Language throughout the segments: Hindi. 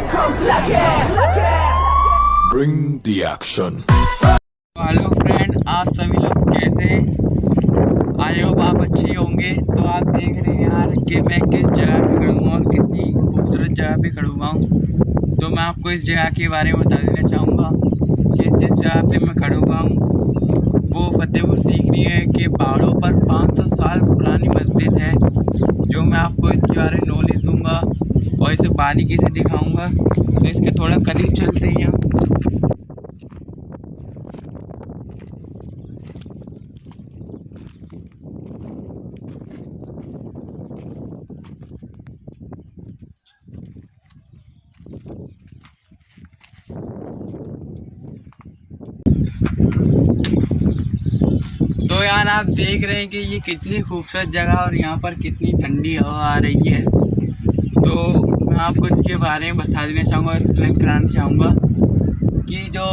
comes Lucky. Bring the action. Hello friend, आप सभी लोग कैसे? आई होप आप अच्छे होंगे। तो आप देख रहे हैं यार कि मैं किस जगह पे खड़ा हूँ और कितनी खूबसूरत जगह पे खड़ा हुआ हूँ। तो मैं आपको इस जगह के बारे में बता देना चाहूँगा कि जिस जगह पे मैं खड़ा हुआ हूँ वो फतेहपुर सीकरी है कि पहाड़ों पर 500 साल पुरानी मस्जिद है। जो मैं आपको इसके बारे में नॉलेज दूँगा और इसे बारीकी से दिखाऊँगा। तो इसके थोड़ा करीब चलते हैं। तो यार आप देख रहे हैं कि ये कितनी खूबसूरत जगह और यहाँ पर कितनी ठंडी हवा आ रही है। तो मैं आपको इसके बारे में बता देना चाहूँगा, एक्सप्लेन कराना चाहूँगा कि जो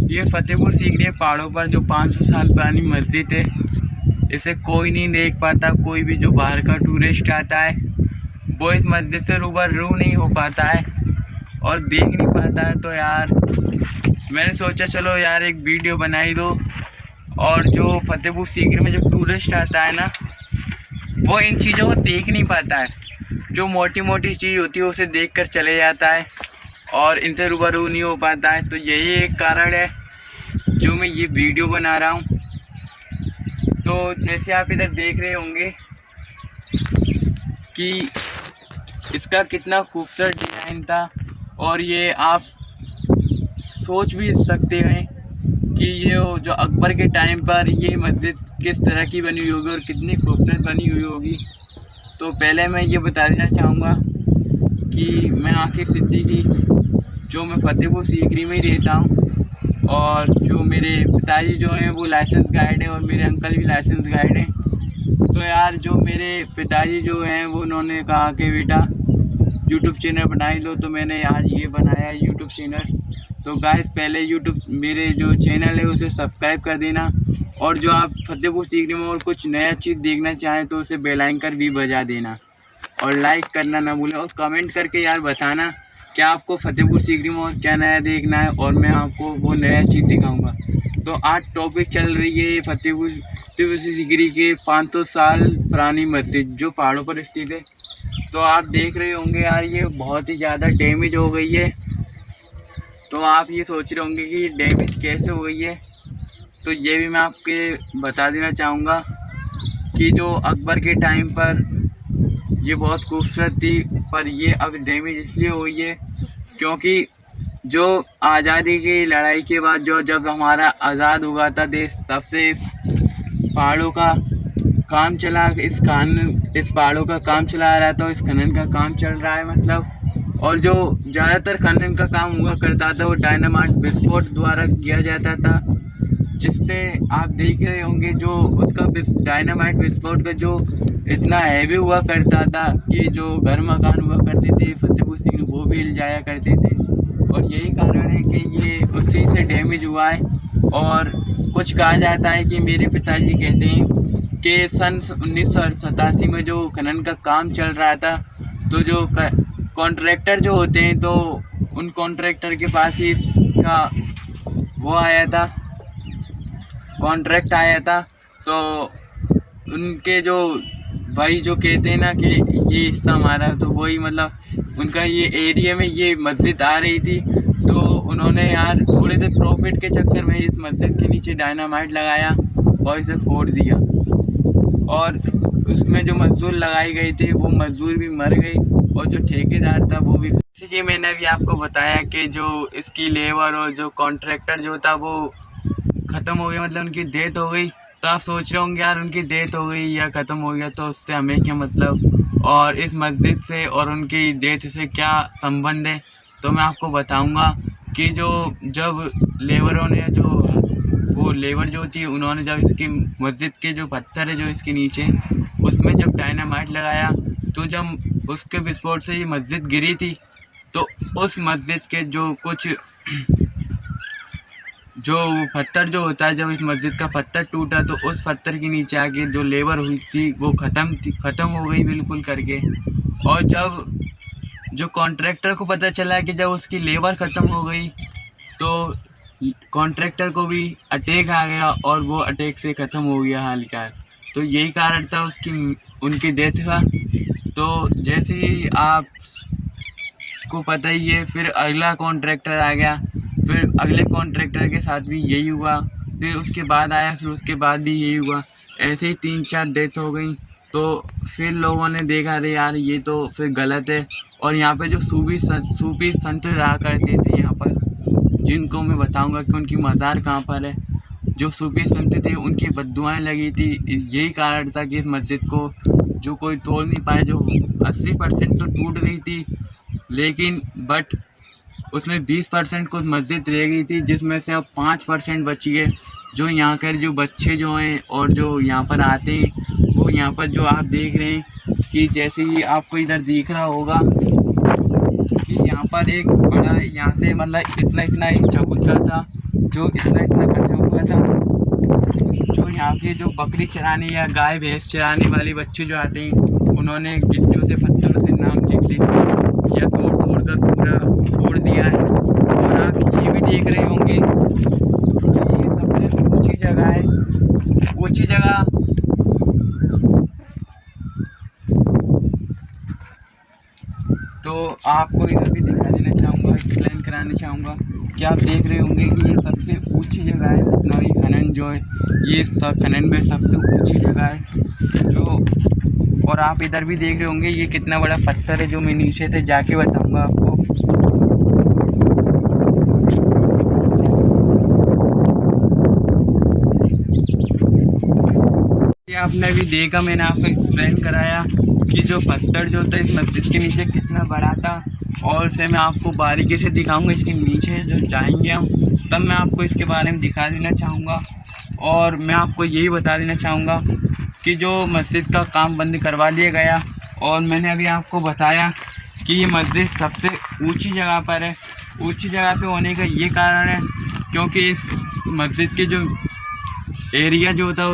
ये फतेहपुर सीकरी पहाड़ों पर जो 500 साल पुरानी मस्जिद है, इसे कोई नहीं देख पाता। कोई भी जो बाहर का टूरिस्ट आता है वो इस मस्जिद से रूबरू नहीं हो पाता है और देख नहीं पाता है। तो यार मैंने सोचा चलो यार एक वीडियो बनाई दो, और जो फतेहपुर सीकरी में जो टूरिस्ट आता है ना वो इन चीज़ों को देख नहीं पाता है। जो मोटी मोटी चीज़ होती है उसे देखकर चले जाता है और इनसे रूबरू नहीं हो पाता है। तो यही एक कारण है जो मैं ये वीडियो बना रहा हूँ। तो जैसे आप इधर देख रहे होंगे कि इसका कितना खूबसूरत डिज़ाइन था, और ये आप सोच भी सकते हैं कि ये जो अकबर के टाइम पर ये मस्जिद किस तरह की बनी हुई होगी और कितनी खूबसूरत बनी हुई होगी। तो पहले मैं ये बता देना चाहूँगा कि मैं आकिब सिद्दीकी, जो मैं फतेहपुर सीकरी में ही रहता हूँ, और जो मेरे पिताजी जो हैं वो लाइसेंस गाइड हैं और मेरे अंकल भी लाइसेंस गाइड हैं। तो यार जो मेरे पिताजी जो हैं वो उन्होंने कहा कि बेटा यूट्यूब चैनल बनाई लो, तो मैंने आज ये बनाया यूट्यूब चैनल। तो गाइस पहले यूट्यूब मेरे जो चैनल है उसे सब्सक्राइब कर देना, और जो आप फतेहपुर सीकरी में और कुछ नया चीज़ देखना चाहें तो उसे बेल आइकन भी बजा देना, और लाइक करना ना भूलें, और कमेंट करके यार बताना क्या आपको फतेहपुर सीकरी में और क्या नया देखना है, और मैं आपको वो नया चीज़ दिखाऊंगा। तो आज टॉपिक चल रही है फतेहपुर सीकरी के 500 साल पुरानी मस्जिद जो पहाड़ों पर स्थित है। तो आप देख रहे होंगे यार ये बहुत ही ज़्यादा डैमेज हो गई है। तो आप ये सोच रहे होंगे कि डैमेज कैसे हो गई है। तो ये भी मैं आपके बता देना चाहूँगा कि जो अकबर के टाइम पर ये बहुत खूबसूरत थी, पर ये अब डैमेज इसलिए हुई है क्योंकि जो आज़ादी की लड़ाई के बाद जो जब हमारा आज़ाद हुआ था देश, तब से इस पहाड़ों का काम चला, इस पहाड़ों का काम चला रहा था, इस खनन का काम चल रहा है मतलब। और जो ज़्यादातर खनन का काम हुआ करता था वो डायनामाइट विस्फोट द्वारा किया जाता था, जिससे आप देख रहे होंगे जो उसका डायनामाइट विस्फोट का जो इतना हैवी हुआ करता था कि जो घर मकान हुआ करते थे फतेहपुर सीकरी वो भी हिल जाया करते थे। और यही कारण है कि ये उसी से डैमेज हुआ है। और कुछ कहा जाता है कि मेरे पिताजी कहते हैं कि सन 1987 में जो खनन का काम चल रहा था, तो जो कॉन्ट्रैक्टर जो होते हैं तो उन कॉन्ट्रैक्टर के पास ही इसका वो आया था, कॉन्ट्रैक्ट आया था। तो उनके जो भाई जो कहते हैं ना कि ये हिस्सा हमारा, तो वही मतलब उनका ये एरिया में ये मस्जिद आ रही थी। तो उन्होंने यार थोड़े से प्रॉफिट के चक्कर में इस मस्जिद के नीचे डायनामाइट लगाया और इसे फोड़ दिया, और उसमें जो मजदूर लगाई गई थी वो मजदूर भी मर गई और जो ठेकेदार था वो भी। जैसे कि मैंने भी आपको बताया कि जो इसकी लेबर और जो कॉन्ट्रैक्टर जो था वो ख़त्म हो गया, मतलब उनकी डेथ हो गई। तो आप सोच रहे होंगे यार उनकी डेथ हो गई या ख़त्म हो गया तो उससे हमें क्या मतलब, और इस मस्जिद से और उनकी डेथ से क्या संबंध है। तो मैं आपको बताऊंगा कि जो जब लेबरों ने वो लेबर जो थी उन्होंने जब इसकी मस्जिद के जो पत्थर है जो इसके नीचे उसमें जब डायनामाइट लगाया, तो जब उसके विस्फोट से ये मस्जिद गिरी थी, तो उस मस्जिद के जो कुछ जो पत्थर जो होता है, जब इस मस्जिद का पत्थर टूटा तो उस पत्थर के नीचे आके जो लेबर हुई थी वो ख़त्म हो गई बिल्कुल करके। और जब जो कॉन्ट्रैक्टर को पता चला कि जब उसकी लेबर ख़त्म हो गई तो कॉन्ट्रैक्टर को भी अटैक आ गया और वो अटैक से ख़त्म हो गया हालकार। तो यही कारण था उनकी डेथ का। तो जैसे ही आपको पता ही है, फिर अगला कॉन्ट्रैक्टर आ गया, फिर अगले कॉन्ट्रैक्टर के साथ भी यही हुआ, फिर उसके बाद आया, फिर उसके बाद भी यही हुआ। ऐसे ही 3-4 डेथ हो गई। तो फिर लोगों ने देखा, अरे यार ये तो फिर गलत है। और यहाँ पे जो सूफी संत रहा करते थे यहाँ पर, जिनको मैं बताऊंगा कि उनकी मज़ार कहाँ पर है, जो सूफी संत थे उनकी बद्दुआएं लगी थी। यही कारण था कि इस मस्जिद को जो कोई तोड़ नहीं पाए। जो 80% तो टूट गई थी, लेकिन बट उसमें 20% कुछ मस्जिद रह गई थी, जिसमें से अब 5% बची है। जो यहाँ के जो बच्चे जो हैं और जो यहाँ पर आते हैं, वो यहाँ पर जो आप देख रहे हैं कि जैसे ही आपको इधर दिख रहा होगा कि यहाँ पर एक बड़ा, यहाँ से मतलब इतना एक चबूतरा था, जो इतना का चबूतरा था। जो यहाँ के जो बकरी चराने या गाय भैंस चराने वाले बच्चे जो आते हैं, उन्होंने गिट्टियों से पत्थरों से नाम लिख लिया या तोड़ कर पूरा तोड़ दिया है। और आप ये भी देख रहे होंगे ये सबसे ऊंची जगह है। ऊंची जगह तो आपको इधर भी दिखा देना चाहूँगा, एक्सप्लेन कराना चाहूँगा कि आप देख रहे होंगे कि ये सबसे ऊंची जगह है। लखनवी खनन जो है, ये खनन में सबसे ऊंची जगह है। जो और आप इधर भी देख रहे होंगे ये कितना बड़ा पत्थर है, जो मैं नीचे से जाके बताऊँगा आपको। ये आपने भी देखा, मैंने आपको एक्सप्लेन कराया कि जो पत्थर जो था इस मस्जिद के नीचे कितना बड़ा था। और से मैं आपको बारीकी से दिखाऊंगा, इसके नीचे जो जाएंगे हम तब मैं आपको इसके बारे में दिखा देना चाहूँगा। और मैं आपको यही बता देना चाहूँगा कि जो मस्जिद का काम बंद करवा दिया गया। और मैंने अभी आपको बताया कि ये मस्जिद सबसे ऊंची जगह पर है। ऊंची जगह पे होने का ये कारण है क्योंकि इस मस्जिद के जो एरिया जो था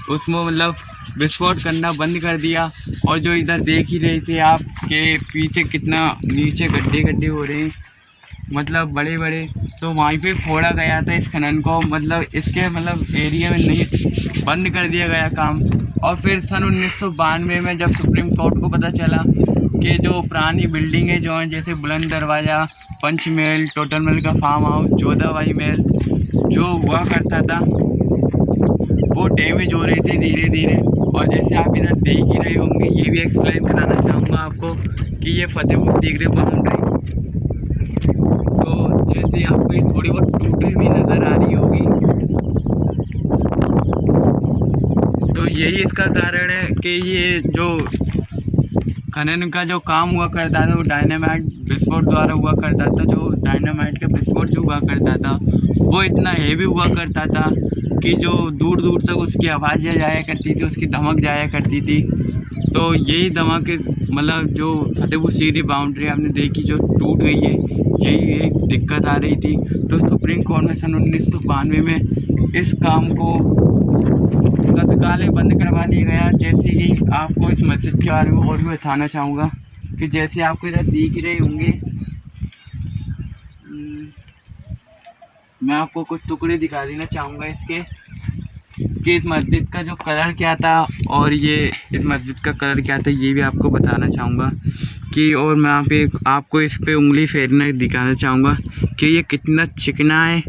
उसमें मतलब विस्फोट करना बंद कर दिया। और जो इधर देख ही रहे थे आप के पीछे कितना नीचे गड्ढे हो रहे हैं, मतलब बड़े बड़े, तो वहीं पे फोड़ा गया था इस खनन को, मतलब इसके मतलब एरिया में नहीं बंद कर दिया गया काम। और फिर सन 1992 में जब सुप्रीम कोर्ट को पता चला कि जो पुरानी बिल्डिंगें जो हैं, जैसे बुलंद दरवाज़ा, पंच महल, टोटल महल का फार्म हाउस, जोधाबाई महल जो हुआ करता था, वो डैमेज हो रही थी धीरे धीरे। और जैसे आप इधर देख ही रहे होंगे, ये भी एक्सप्लेन कराना चाहूँगा आपको कि ये फतेहपुर सीकरी बाउंड्री, तो जैसे आपको ये थोड़ी बहुत टूटी हुई नज़र आ रही होगी, तो यही इसका कारण है कि ये जो खनन का जो काम हुआ करता था वो डायनामाइट विस्फोट द्वारा हुआ करता था। जो डायनामाइट का विस्फोट जो हुआ करता था वो इतना हेवी हुआ करता था कि जो दूर दूर तक उसकी आवाज़ जाया करती थी, उसकी धमक जाया करती थी। तो यही धमक मतलब जो फतेहपुर सीकरी बाउंड्री आपने देखी जो टूट गई है, यही एक दिक्कत आ रही थी। तो सुप्रीम कोर्ट में सन 1992 में इस काम को तत्काल बंद करवा दिया गया। जैसे ही आपको इस मस्जिद के बारे में और भी बताना चाहूँगा कि जैसे आपको इधर दिख रहे होंगे, मैं आपको कुछ टुकड़े दिखा देना चाहूँगा इसके कि इस मस्जिद का जो कलर क्या था और ये इस मस्जिद का कलर क्या था, ये भी आपको बताना चाहूँगा कि और मैं यहाँ पे आपको इस पे उंगली फेरना दिखाना चाहूँगा कि ये कितना चिकना है।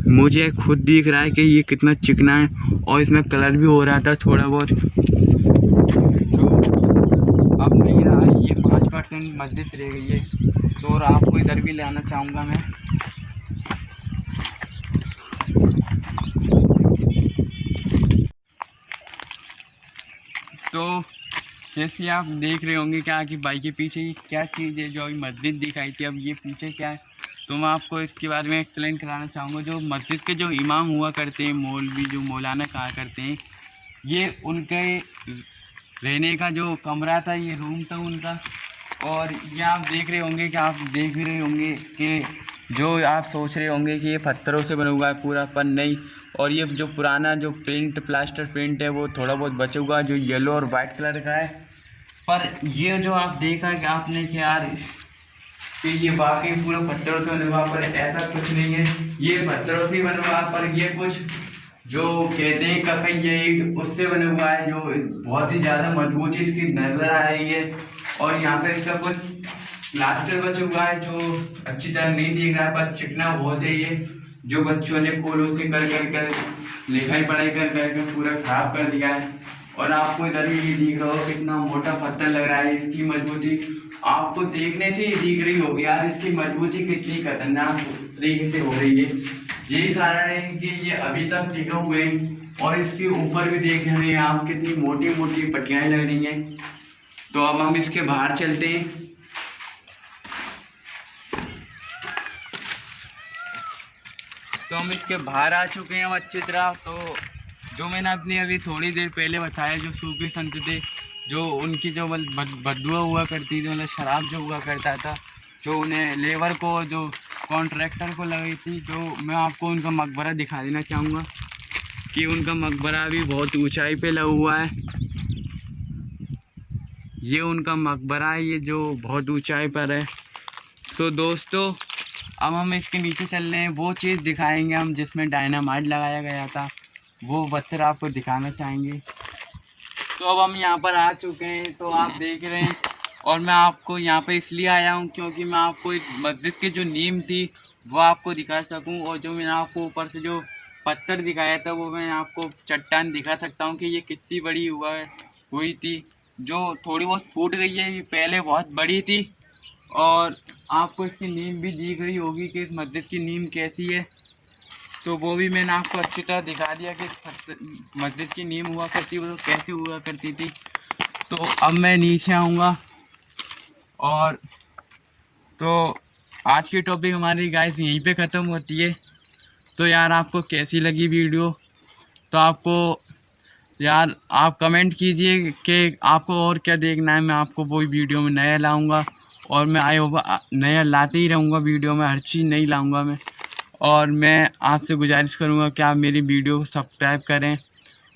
मुझे खुद दिख रहा है कि ये कितना चिकना है और इसमें कलर भी हो रहा था थोड़ा बहुत, जो अब नहीं रहा। ये 5% मस्जिद रह गई है। तो और आपको इधर भी लाना चाहूँगा मैं। तो जैसे आप देख रहे होंगे क्या कि बाइक के पीछे ये क्या चीज़ है, जो अभी मस्जिद दिखाई थी, अब ये पीछे क्या है, तो मैं आपको इसके बारे में एक्सप्लेन कराना चाहूँगा। जो मस्जिद के जो इमाम हुआ करते हैं, मौलवी जो मौलाना कहा करते हैं, ये उनके रहने का जो कमरा था, ये रूम था उनका। और ये आप देख रहे होंगे कि आप देख भी रहे होंगे कि जो आप सोच रहे होंगे कि ये पत्थरों से बना हुआ है पूरा, पर नहीं। और ये जो पुराना जो प्रिंट प्लास्टर प्रिंट है वो थोड़ा बहुत बचा हुआ है, जो येलो और वाइट कलर का है। पर ये जो आप देखा कि आपने कि यार कि ये वाकई पूरा पत्थरों से बना हुआ, पर ऐसा कुछ नहीं है, ये पत्थरों से बना हुआ, पर ये कुछ जो कहते हैं ककैया ईंट उससे बना हुआ है, जो बहुत ही ज़्यादा मजबूती इसकी नज़र आ रही है। और यहाँ पे इसका कुछ प्लास्टर बचा हुआ है जो अच्छी तरह नहीं दिख रहा है, पर चिकना बहुत है ये, जो बच्चों ने कोलों से कर लिखाई पढ़ाई कर पूरा खराब कर दिया है। और आपको इधर भी ये दिख रहा हो कितना मोटा पत्थर लग रहा है, इसकी मजबूती आपको देखने से ही दिख रही होगी यार, इसकी मजबूती कितनी खतरनाक तरीके से हो रही है। यही कारण है कि ये अभी तक टिके हुए हैं। और इसके ऊपर भी देख रहे हैं आप कितनी मोटी मोटी पट्टियाँ लग रही हैं। तो अब हम इसके बाहर चलते हैं। तो हम इसके बाहर आ चुके हैं हम अच्छी तरह। तो जो मैंने अपनी अभी थोड़ी देर पहले बताया, जो सूफी संत थे, जो उनकी जो बददुआ हुआ करती थी, मतलब शराब जो हुआ करता था, जो उन्हें लेबर को, जो कॉन्ट्रैक्टर को लगी थी, जो मैं आपको उनका मकबरा दिखा देना चाहूँगा कि उनका मकबरा भी बहुत ऊंचाई पे लगा हुआ है। ये उनका मकबरा है, ये जो बहुत ऊंचाई पर है। तो दोस्तों अब हम इसके नीचे चल रहे हैं, वो चीज़ दिखाएंगे हम जिसमें डायनामाइट लगाया गया था, वो पत्थर आपको दिखाना चाहेंगे। तो अब हम यहाँ पर आ चुके हैं, तो आप देख रहे हैं। और मैं आपको यहाँ पर इसलिए आया हूँ क्योंकि मैं आपको इस मस्जिद की जो नींव थी वो आपको दिखा सकूँ, और जो मैंने आपको ऊपर से जो पत्थर दिखाया था वो मैं आपको चट्टान दिखा सकता हूँ कि ये कितनी बड़ी हुई थी। जो थोड़ी बहुत फूट गई है, ये पहले बहुत बड़ी थी। और आपको इसकी नींव भी दिख रही होगी कि इस मस्जिद की नींव कैसी है, तो वो भी मैंने आपको अच्छी तरह दिखा दिया कि मस्जिद की नींव हुआ करती वो कैसे हुआ करती थी। तो अब मैं नीचे आऊँगा। और तो आज की टॉपिक हमारी गाइस यहीं पे ख़त्म होती है। तो यार आपको कैसी लगी वीडियो, तो आपको यार आप कमेंट कीजिए कि आपको और क्या देखना है, मैं आपको वही वीडियो में नया लाऊंगा। और मैं नया लाते ही रहूँगा वीडियो में, हर चीज़ नहीं लाऊंगा मैं। और मैं आपसे गुजारिश करूँगा कि आप मेरी वीडियो को सब्सक्राइब करें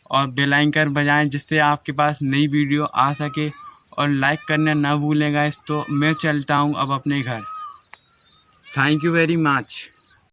और बेल आइकन बजाएं, जिससे आपके पास नई वीडियो आ सके। और लाइक करना ना भूलें गाइस। तो मैं चलता हूँ अब अपने घर। Thank you very much.